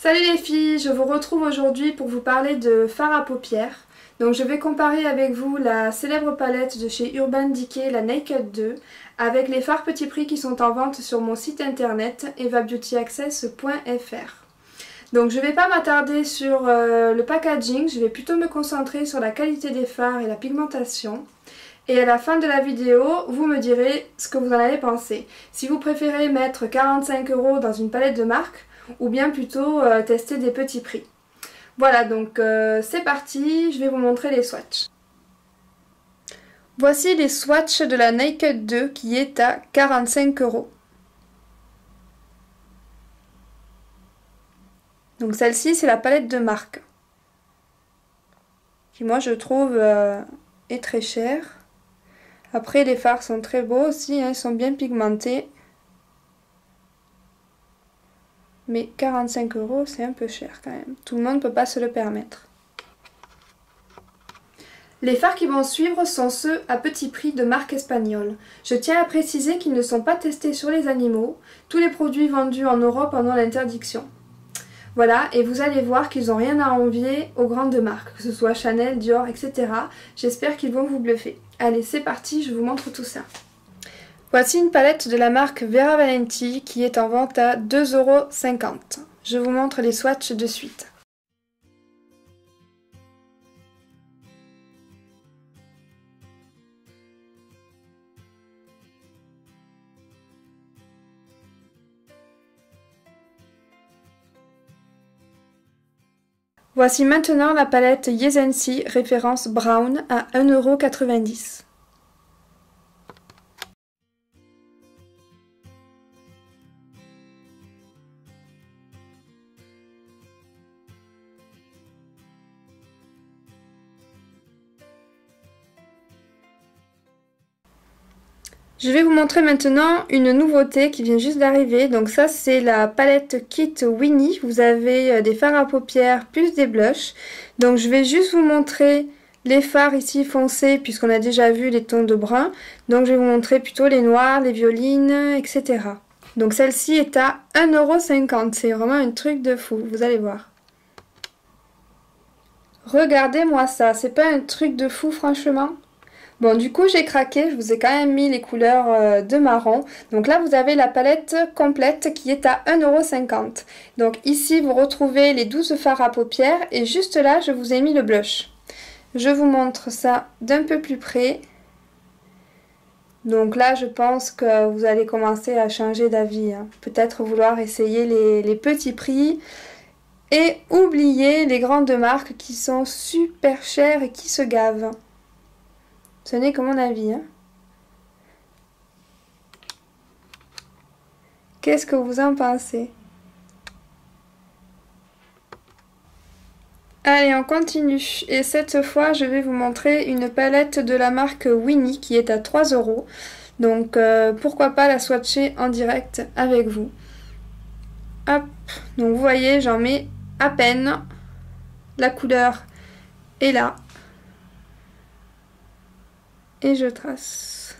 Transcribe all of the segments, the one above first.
Salut les filles, je vous retrouve aujourd'hui pour vous parler de fard à paupières. Donc je vais comparer avec vous la célèbre palette de chez Urban Decay, la Naked 2, avec les fards petit prix qui sont en vente sur mon site internet evabeautyaccess.fr. Donc je ne vais pas m'attarder sur le packaging, je vais plutôt me concentrer sur la qualité des fards et la pigmentation. Et à la fin de la vidéo, vous me direz ce que vous en avez pensé. Si vous préférez mettre 45 € dans une palette de marque, ou bien plutôt tester des petits prix. Voilà, donc c'est parti, je vais vous montrer les swatchs. Voici les swatchs de la Naked 2 qui est à 45 €. Donc celle-ci c'est la palette de marque, qui moi je trouve est très chère. Après les fards sont très beaux aussi, hein, ils sont bien pigmentés. Mais 45 € c'est un peu cher quand même. Tout le monde ne peut pas se le permettre. Les fards qui vont suivre sont ceux à petit prix de marque espagnole. Je tiens à préciser qu'ils ne sont pas testés sur les animaux. Tous les produits vendus en Europe en ont l'interdiction. Voilà, et vous allez voir qu'ils n'ont rien à envier aux grandes marques, que ce soit Chanel, Dior, etc. J'espère qu'ils vont vous bluffer. Allez, c'est parti, je vous montre tout ça. Voici une palette de la marque Vera Valenti qui est en vente à 2,50 €. Je vous montre les swatchs de suite. Voici maintenant la palette Yesensi référence Brown à 1,90 €. Je vais vous montrer maintenant une nouveauté qui vient juste d'arriver. Donc ça c'est la palette Kit Winnie. Vous avez des fards à paupières plus des blushs. Donc je vais juste vous montrer les fards ici foncés puisqu'on a déjà vu les tons de brun. Donc je vais vous montrer plutôt les noirs, les violines, etc. Donc celle-ci est à 1,50 €. C'est vraiment un truc de fou, vous allez voir. Regardez-moi ça, c'est pas un truc de fou franchement? Bon, du coup j'ai craqué, je vous ai quand même mis les couleurs de marron. Donc là vous avez la palette complète qui est à 1,50 €. Donc ici vous retrouvez les 12 fards à paupières et juste là je vous ai mis le blush. Je vous montre ça d'un peu plus près. Donc là je pense que vous allez commencer à changer d'avis, hein. Peut-être vouloir essayer les petits prix et oublier les grandes marques qui sont super chères et qui se gavent. Ce n'est que mon avis, hein. Qu'est-ce que vous en pensez? Allez, on continue. Et cette fois, je vais vous montrer une palette de la marque Winnie qui est à 3 €. Donc, pourquoi pas la swatcher en direct avec vous. Hop. Donc, vous voyez, j'en mets à peine. La couleur est là. Et je trace.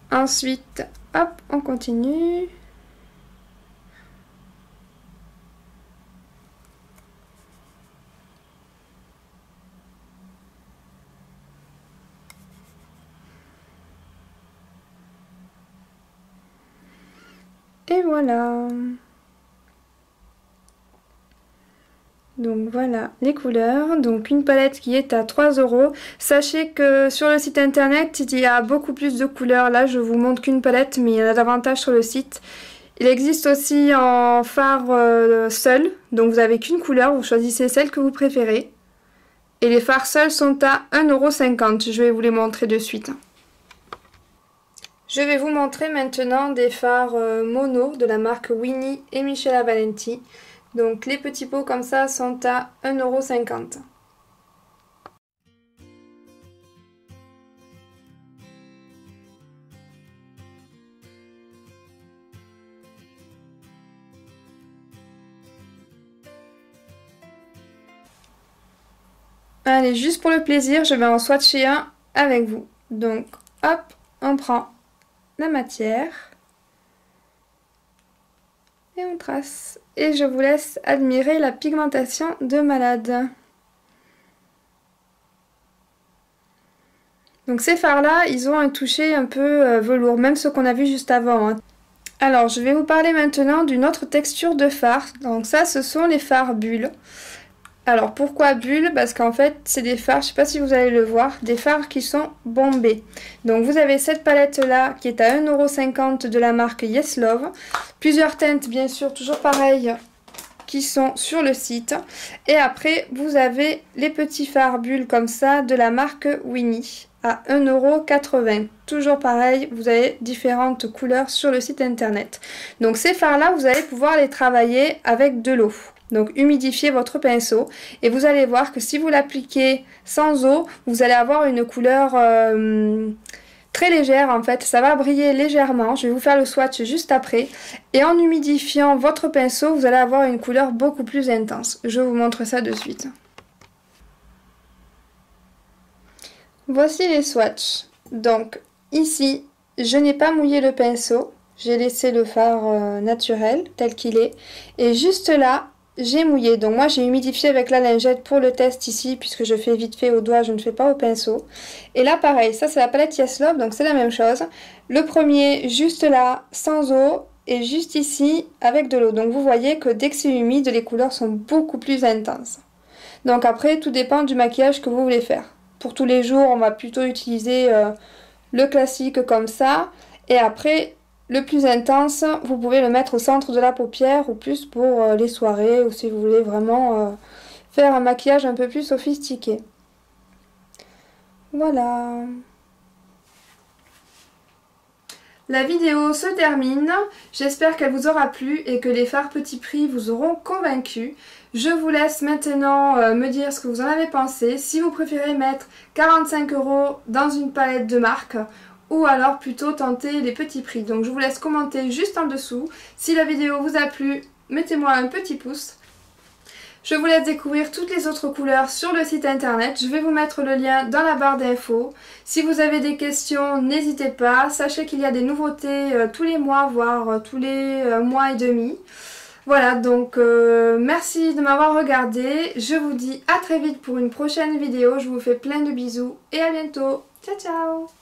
Ensuite, hop, on continue. Et voilà. Donc voilà les couleurs, donc une palette qui est à 3 €. Sachez que sur le site internet il y a beaucoup plus de couleurs, là je vous montre qu'une palette mais il y en a davantage sur le site. Il existe aussi en fard seul, donc vous avez qu'une couleur, vous choisissez celle que vous préférez. Et les fards seuls sont à 1,50 €, je vais vous les montrer de suite. Je vais vous montrer maintenant des fards mono de la marque Winnie et Michela Valenti. Donc les petits pots comme ça sont à 1,50 €. Allez, juste pour le plaisir, je vais en swatcher un avec vous. Donc hop, on prend la matière. Et on trace. Et je vous laisse admirer la pigmentation de malade. Donc ces fards-là, ils ont un toucher un peu velours, même ceux qu'on a vu juste avant, hein. Alors, je vais vous parler maintenant d'une autre texture de fard. Donc ça, ce sont les fards bulles. Alors, pourquoi bulles? Parce qu'en fait, c'est des fards, je ne sais pas si vous allez le voir, des fards qui sont bombés. Donc vous avez cette palette-là qui est à 1,50 € de la marque Yes Love. Plusieurs teintes, bien sûr, toujours pareilles, qui sont sur le site. Et après, vous avez les petits fards bulles comme ça de la marque Winnie à 1,80 €. Toujours pareil, vous avez différentes couleurs sur le site internet. Donc ces fards-là, vous allez pouvoir les travailler avec de l'eau. Donc humidifiez votre pinceau et vous allez voir que si vous l'appliquez sans eau, vous allez avoir une couleur très légère en fait. Ça va briller légèrement. Je vais vous faire le swatch juste après. Et en humidifiant votre pinceau, vous allez avoir une couleur beaucoup plus intense. Je vous montre ça de suite. Voici les swatchs. Donc ici, je n'ai pas mouillé le pinceau. J'ai laissé le fard naturel tel qu'il est. Et juste là, j'ai mouillé. Donc moi j'ai humidifié avec la lingette pour le test ici, puisque je fais vite fait au doigt, je ne fais pas au pinceau. Et là pareil, ça c'est la palette Yes Love, donc c'est la même chose. Le premier juste là, sans eau, et juste ici avec de l'eau. Donc vous voyez que dès que c'est humide, les couleurs sont beaucoup plus intenses. Donc après, tout dépend du maquillage que vous voulez faire. Pour tous les jours, on va plutôt utiliser le classique comme ça. Et après, le plus intense, vous pouvez le mettre au centre de la paupière ou plus pour les soirées ou si vous voulez vraiment faire un maquillage un peu plus sophistiqué. Voilà. La vidéo se termine, j'espère qu'elle vous aura plu et que les fards petit prix vous auront convaincu. Je vous laisse maintenant me dire ce que vous en avez pensé, si vous préférez mettre 45 € dans une palette de marque ou alors plutôt tenter les petits prix. Donc je vous laisse commenter juste en dessous. Si la vidéo vous a plu, mettez-moi un petit pouce. Je vous laisse découvrir toutes les autres couleurs sur le site internet. Je vais vous mettre le lien dans la barre d'infos. Si vous avez des questions, n'hésitez pas. Sachez qu'il y a des nouveautés tous les mois, voire tous les mois et demi. Voilà, donc merci de m'avoir regardé. Je vous dis à très vite pour une prochaine vidéo. Je vous fais plein de bisous et à bientôt. Ciao, ciao!